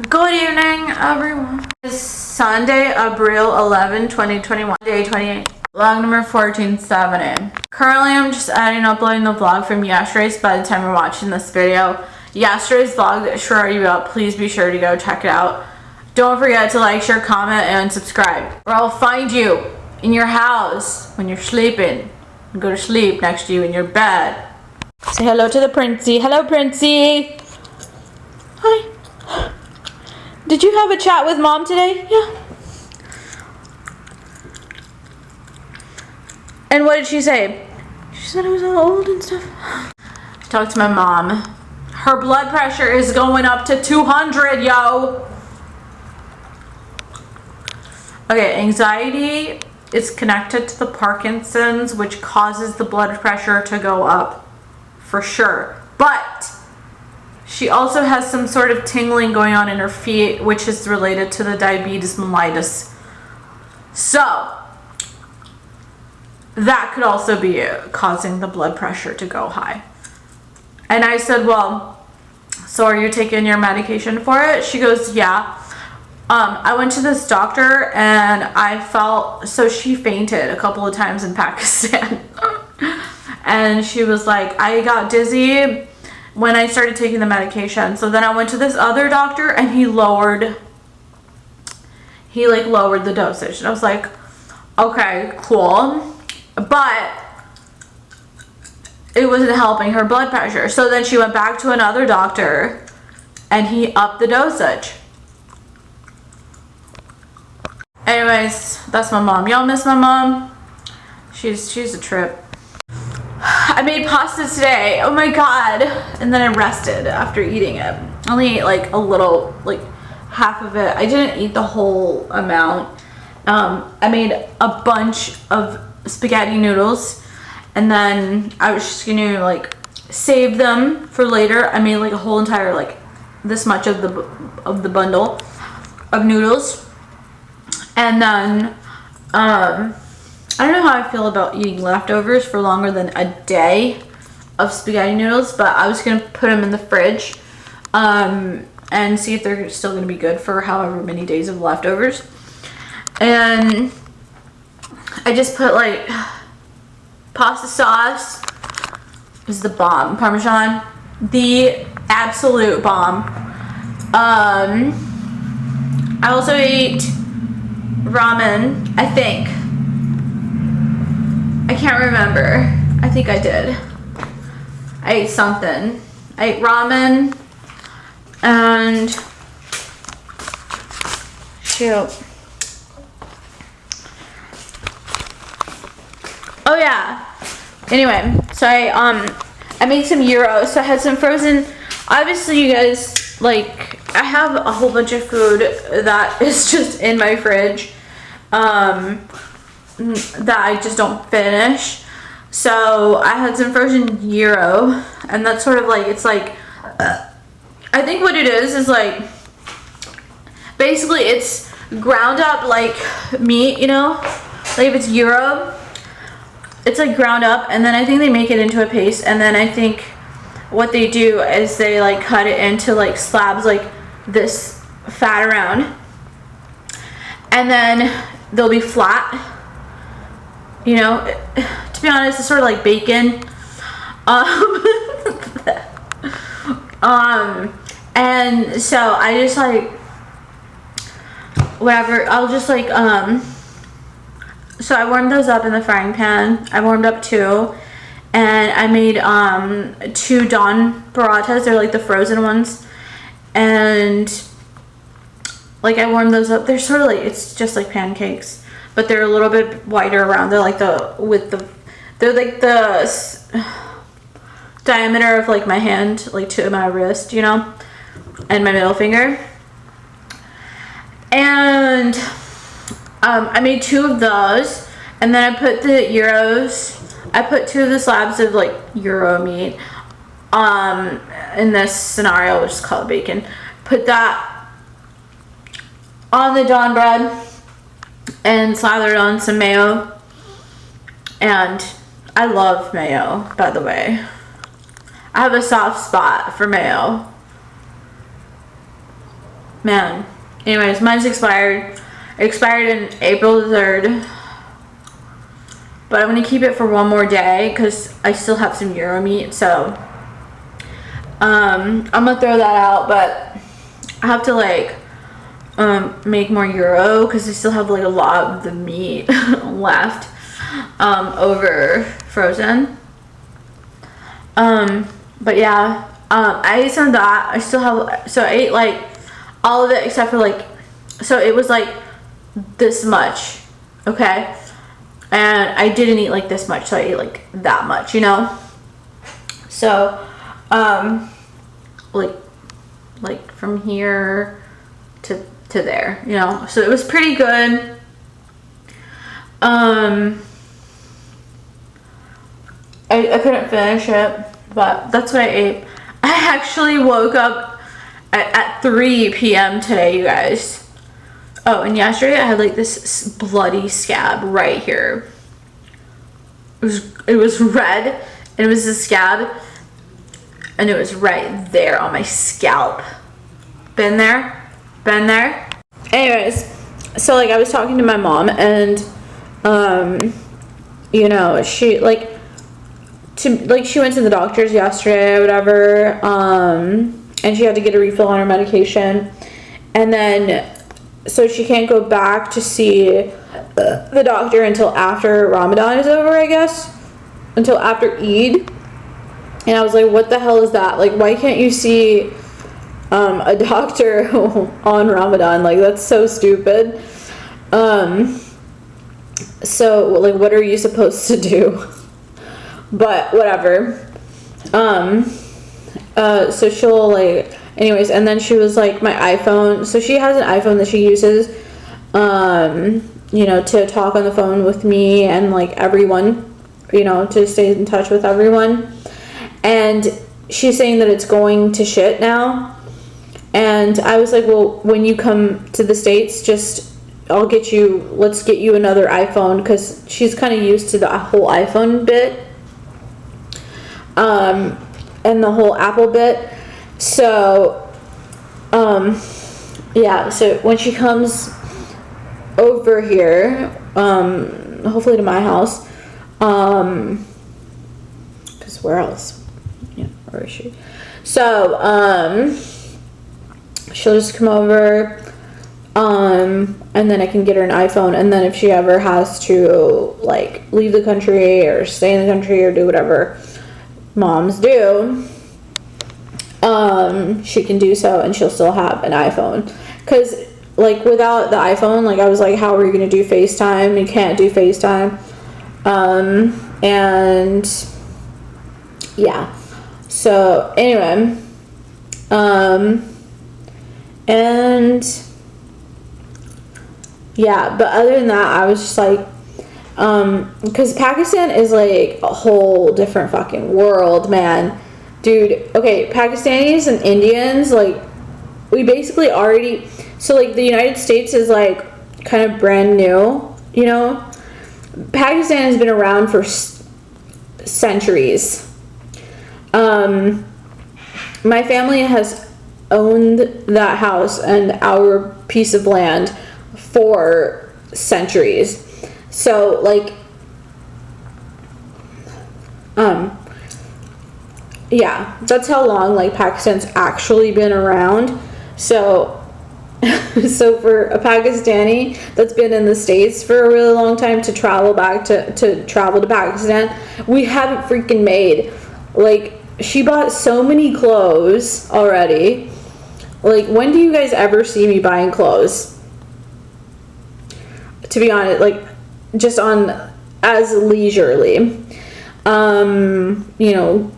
Good evening, everyone. It's Sunday, April 11, 2021, day 28. Vlog number 1470. Currently, I'm just uploading the vlog from yesterday's by the time you're watching this video. Yesterday's vlog should already be up. Please be sure to go check it out. Don't forget to like, share, comment, and subscribe. Or I'll find you in your house when you're sleeping. And go to sleep next to you in your bed. Say hello to the Princey. Hello, Princey. Hi. Did you have a chat with Mom today? Yeah. And what did she say? She said I was all old and stuff. I talked to my mom. Her blood pressure is going up to 200, yo. Okay, anxiety is connected to the Parkinson's, which causes the blood pressure to go up for sure. But she also has some sort of tingling going on in her feet, which is related to the diabetes mellitus. So that could also be causing the blood pressure to go high. And I said, well, so are you taking your medication for it? She goes, yeah. I went to this doctor and I felt, so she fainted a couple of times in Pakistan. And she was like, I got dizzy when I started taking the medication. So then I went to this other doctor and he lowered the dosage. And I was like, okay, cool. But it wasn't helping her blood pressure. So then she went back to another doctor and he upped the dosage. Anyways, that's my mom. Y'all miss my mom? She's a trip. I made pasta today. Oh my god. And then I rested after eating it. I only ate like a little, like half of it. I didn't eat the whole amount. I made a bunch of spaghetti noodles and then I was just gonna like save them for later. I made like a whole entire like this much of the bundle of noodles. And then I don't know how I feel about eating leftovers for longer than a day of spaghetti noodles, but I was gonna put them in the fridge and see if they're still gonna be good for however many days of leftovers. And I just put like pasta sauce is the bomb. Parmesan, the absolute bomb. I also ate ramen, I think. I can't remember. I think I did. I ate something. I ate ramen and shoot. Oh yeah. Anyway, so I made some gyros. So I had some frozen. Obviously, you guys, like, I have a whole bunch of food that is just in my fridge that I just don't finish. So I had some frozen gyro, and that's sort of like, it's like, I think what it is like, basically it's ground up like meat, you know, like if it's gyro, it's like ground up, and then I think they make it into a paste, and then I think what they do is they like cut it into like slabs like this fat around, and then they'll be flat, you know. To be honest, it's sort of like bacon. And so I just like whatever, I'll just like so I warmed those up in the frying pan. I warmed up 2, and I made 2 Dawn burratas. They're like the frozen ones, and like I warmed those up. They're sort of like, it's just like pancakes, but they're a little bit wider around. They're like they're like the diameter of like my hand, like to my wrist, you know, and my middle finger. And I made 2 of those, and then I put the gyros. I put 2 of the slabs of like gyro meat in this scenario, which is called bacon. Put that on the Dawn bread and slathered on some mayo. And I love mayo, by the way. I have a soft spot for mayo. Man. Anyways, mine's expired. It expired in April 3rd. But I'm going to keep it for one more day because I still have some Euro meat. So, I'm going to throw that out. But I have to, like, make more Euro because I still have, like, a lot of the meat left over frozen. But yeah, I ate some of that. I still have, so I ate like all of it except for like, so it was like this much, okay? And I didn't eat like this much, so I ate like that much, you know? So, like from here to there, you know? So it was pretty good. I couldn't finish it, but that's what I ate. I actually woke up at 3 p.m. today, you guys. Oh, and yesterday I had like this bloody scab right here. It was red, and it was a scab, and it was right there on my scalp. Been there? Been there? Anyways, so like I was talking to my mom, and you know, she she went to the doctor's yesterday or whatever, and she had to get a refill on her medication, and then so she can't go back to see the doctor until after Ramadan is over, I guess, until after Eid. And I was like, what the hell is that? Like, why can't you see a doctor on Ramadan? Like, that's so stupid. So like, what are you supposed to do? But whatever. So she'll like, anyways, and then she was like, my iPhone, so she has an iPhone that she uses, you know, to talk on the phone with me and like everyone, you know, to stay in touch with everyone. And she's saying that it's going to shit now. And I was like, well, when you come to the States, let's get you another iPhone, because she's kind of used to the whole iPhone bit. And the whole Apple bit. So, yeah, so when she comes over here, hopefully to my house, because where else? Yeah, where is she? So, she'll just come over, and then I can get her an iPhone, and then if she ever has to, like, leave the country or stay in the country or do whatever moms do, she can do so, and she'll still have an iPhone. Because like without the iPhone, like I was like, how are you gonna do FaceTime? You can't do FaceTime. And yeah, so anyway, and yeah, but other than that, I was just like, because Pakistan is like a whole different fucking world, man. Dude, okay, Pakistanis and Indians, like, we basically already, so like the United States is like kind of brand new, you know? Pakistan has been around for centuries. My family has owned that house and our piece of land for centuries. So like, yeah, that's how long like Pakistan's actually been around. So so for a Pakistani that's been in the States for a really long time to travel back to travel to Pakistan, we haven't freaking made. Like, she bought so many clothes already. Like, when do you guys ever see me buying clothes? To be honest, like, just on as leisurely. You know,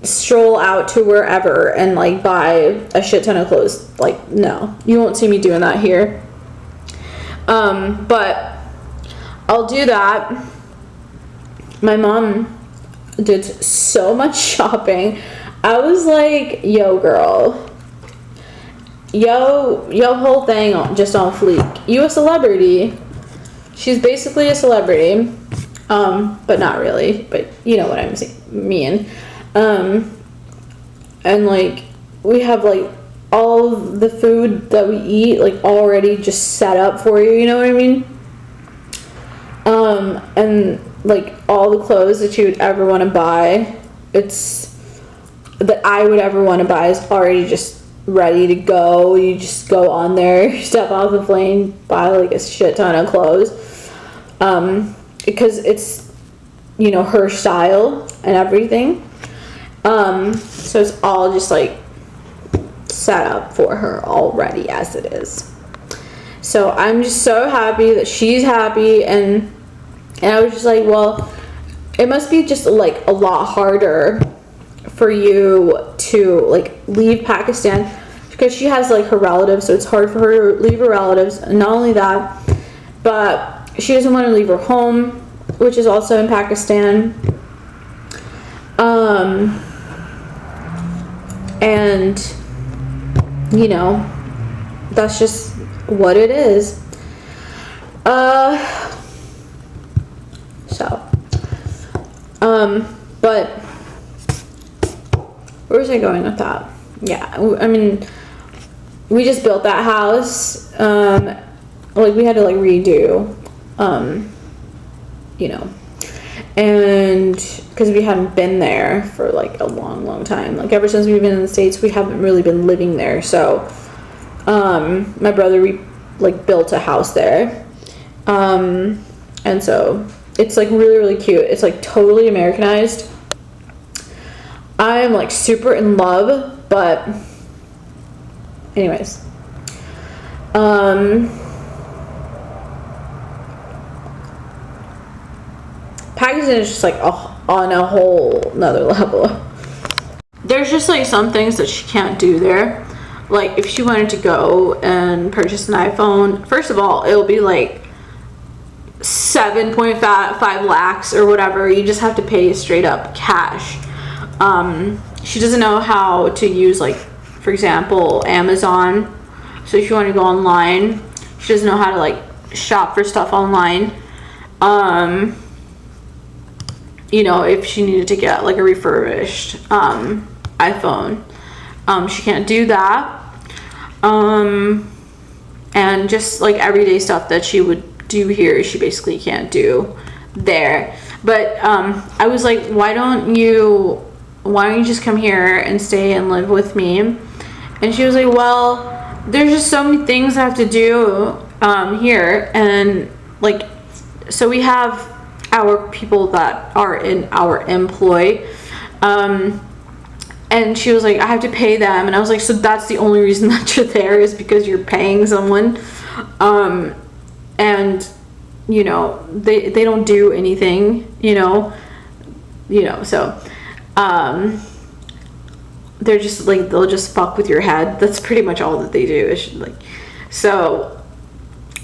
stroll out to wherever and like buy a shit ton of clothes. Like, no, you won't see me doing that here. But I'll do that. My mom did so much shopping. I was like, yo girl, yo whole thing just on fleek. You a celebrity. She's basically a celebrity, but not really, but you know what I'm mean. And like, we have like all the food that we eat like already just set up for you, you know what I mean? And like all the clothes that you would ever want to buy, that I would ever want to buy is already just ready to go. You just go on there, step off the plane, buy like a shit ton of clothes, because it's, you know, her style and everything. So it's all just like set up for her already as it is. So I'm just so happy that she's happy, and I was just like, well, it must be just like a lot harder for you to like leave Pakistan, because she has like her relatives, so it's hard for her to leave her relatives. And not only that, but she doesn't want to leave her home, which is also in Pakistan. And you know, that's just what it is. But where was I going with that? Yeah, I mean, we just built that house. Like we had to like redo, you know, and because we hadn't been there for like a long time. Like ever since we've been in the States, we haven't really been living there. So, my brother built a house there, and so it's like really cute. It's like totally Americanized. I am like super in love, but anyways, Pakistan is just like on a whole nother level. There's just like some things that she can't do there. Like if she wanted to go and purchase an iPhone, first of all, it'll be like 7.5 lakhs or whatever. You just have to pay straight up cash. She doesn't know how to use, like, for example, Amazon. So if you want to go online, she doesn't know how to like shop for stuff online. You know, if she needed to get like a refurbished iPhone, she can't do that. And just like everyday stuff that she would do here, she basically can't do there. But I was like, why don't you just come here and stay and live with me? And she was like, well, there's just so many things I have to do here, and like, so we have our people that are in our employ, and she was like, I have to pay them. And I was like, so that's the only reason that you're there, is because you're paying someone? And you know, they don't do anything, you know, so they're just like, they'll just fuck with your head. That's pretty much all that they do. Is like, so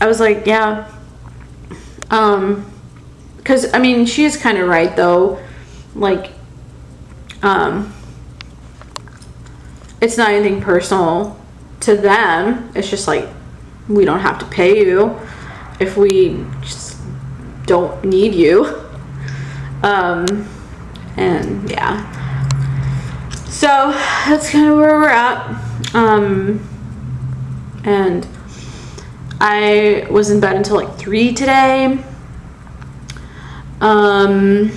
I was like, yeah, because I mean, she is kind of right though. Like, it's not anything personal to them. It's just like, we don't have to pay you if we just don't need you. And yeah, so that's kind of where we're at. And I was in bed until like 3 today. And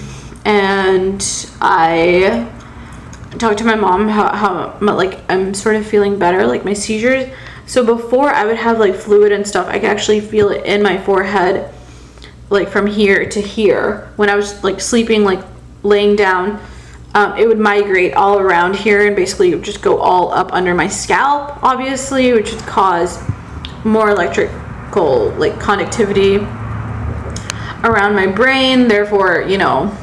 I talked to my mom how like I'm sort of feeling better, like my seizures. So before, I would have like fluid and stuff. I could actually feel it in my forehead, like from here to here. When I was like sleeping, like laying down, it would migrate all around here and basically just go all up under my scalp, obviously, which would cause more electrical like conductivity around my brain, therefore, you know,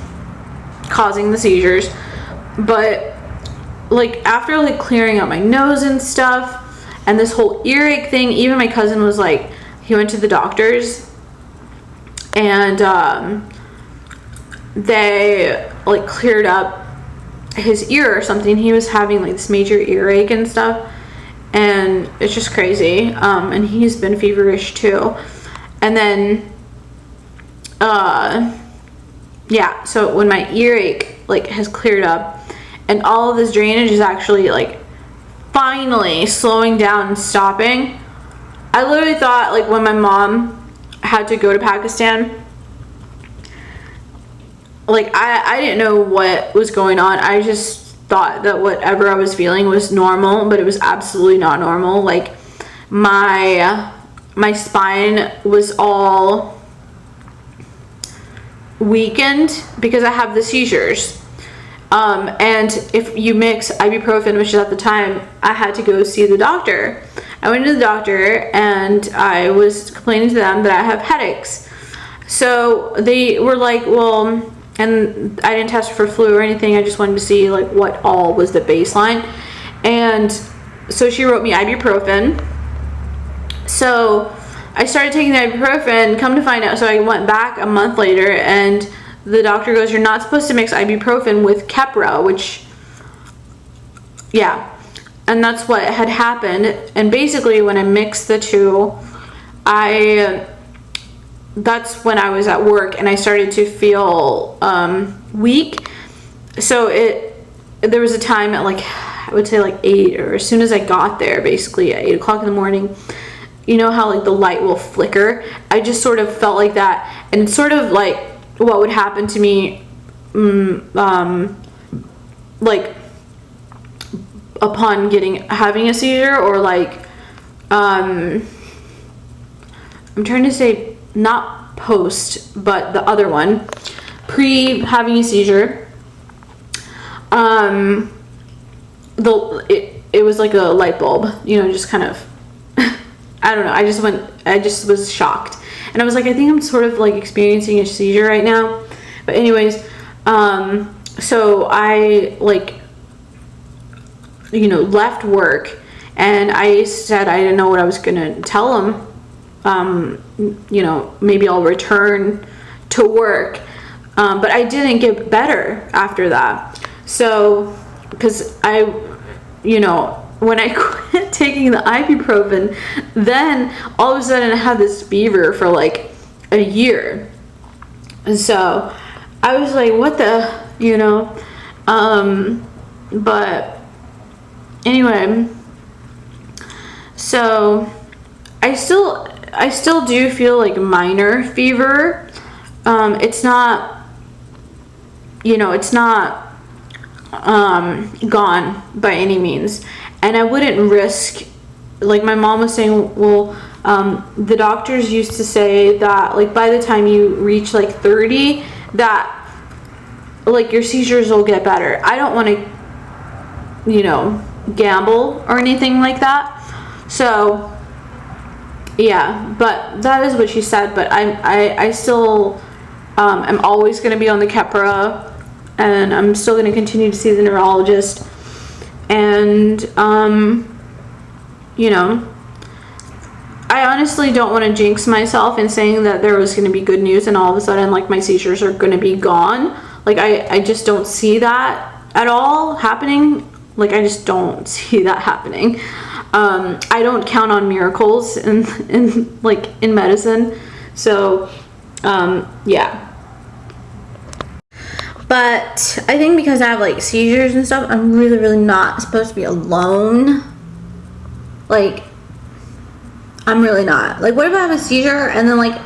causing the seizures. But like after like clearing out my nose and stuff, and this whole earache thing, even my cousin was like, he went to the doctors, and they like cleared up his ear or something. He was having like this major earache and stuff, and it's just crazy. And he's been feverish too. And then yeah, so when my earache like has cleared up, and all of this drainage is actually like finally slowing down and stopping. I literally thought, like, when my mom had to go to Pakistan, like, I didn't know what was going on. I just thought that whatever I was feeling was normal, but it was absolutely not normal. Like, my spine was all weakened because I have the seizures. And if you mix ibuprofen, which is at the time, I had to go see the doctor. I went to the doctor and I was complaining to them that I have headaches. So they were like, well, and I didn't test for flu or anything. I just wanted to see like what all was the baseline. And so she wrote me ibuprofen. So I started taking the ibuprofen, come to find out, so I went back a month later and the doctor goes, you're not supposed to mix ibuprofen with Keppra, which, yeah. And that's what had happened. And basically when I mixed the two, that's when I was at work and I started to feel weak. So there was a time at like, I would say like 8, or as soon as I got there, basically at 8 o'clock in the morning, you know how like the light will flicker? I just sort of felt like that, and sort of like what would happen to me like upon having a seizure, or like I'm trying to say not post, but the other one, pre having a seizure, it was like a light bulb, you know, just kind of I don't know, I just was shocked. And I was like, I think I'm sort of like experiencing a seizure right now. But anyways, so I like, you know, left work and I said I didn't know what I was gonna tell them. You know, maybe I'll return to work. But I didn't get better after that. So, because you know, when I quit taking the ibuprofen, then all of a sudden I had this fever for like a year. And so I was like, what the, you know? But anyway, so I still do feel like minor fever. It's not, you know, it's not gone by any means. And I wouldn't risk, like my mom was saying, well, the doctors used to say that like by the time you reach like 30, that like your seizures will get better. I don't want to, you know, gamble or anything like that. So yeah, but that is what she said. But I still am always going to be on the Keppra, and I'm still going to continue to see the neurologist. And you know, I honestly don't want to jinx myself in saying that there was going to be good news and all of a sudden like my seizures are going to be gone. Like I just don't see that at all happening. Like I just don't see that happening. I don't count on miracles in medicine. So yeah. But I think because I have like seizures and stuff, I'm really not supposed to be alone. Like, I'm really not. Like, what if I have a seizure and then like,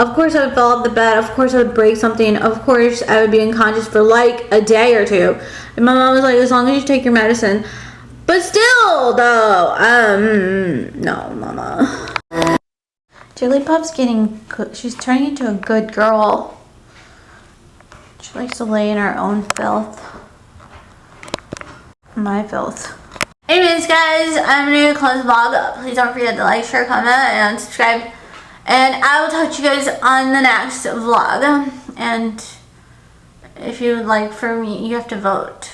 of course I would fall off the bed, of course I would break something, of course I would be unconscious for like a day or two. And my mom was like, as long as you take your medicine. But still though, no mama. Jigglypuff's getting good. She's turning into a good girl. She likes to lay in her own filth. My filth. Anyways, guys, I'm going to close the vlog up. Please don't forget to like, share, comment, and subscribe. And I will talk to you guys on the next vlog. And if you would like for me, you have to vote.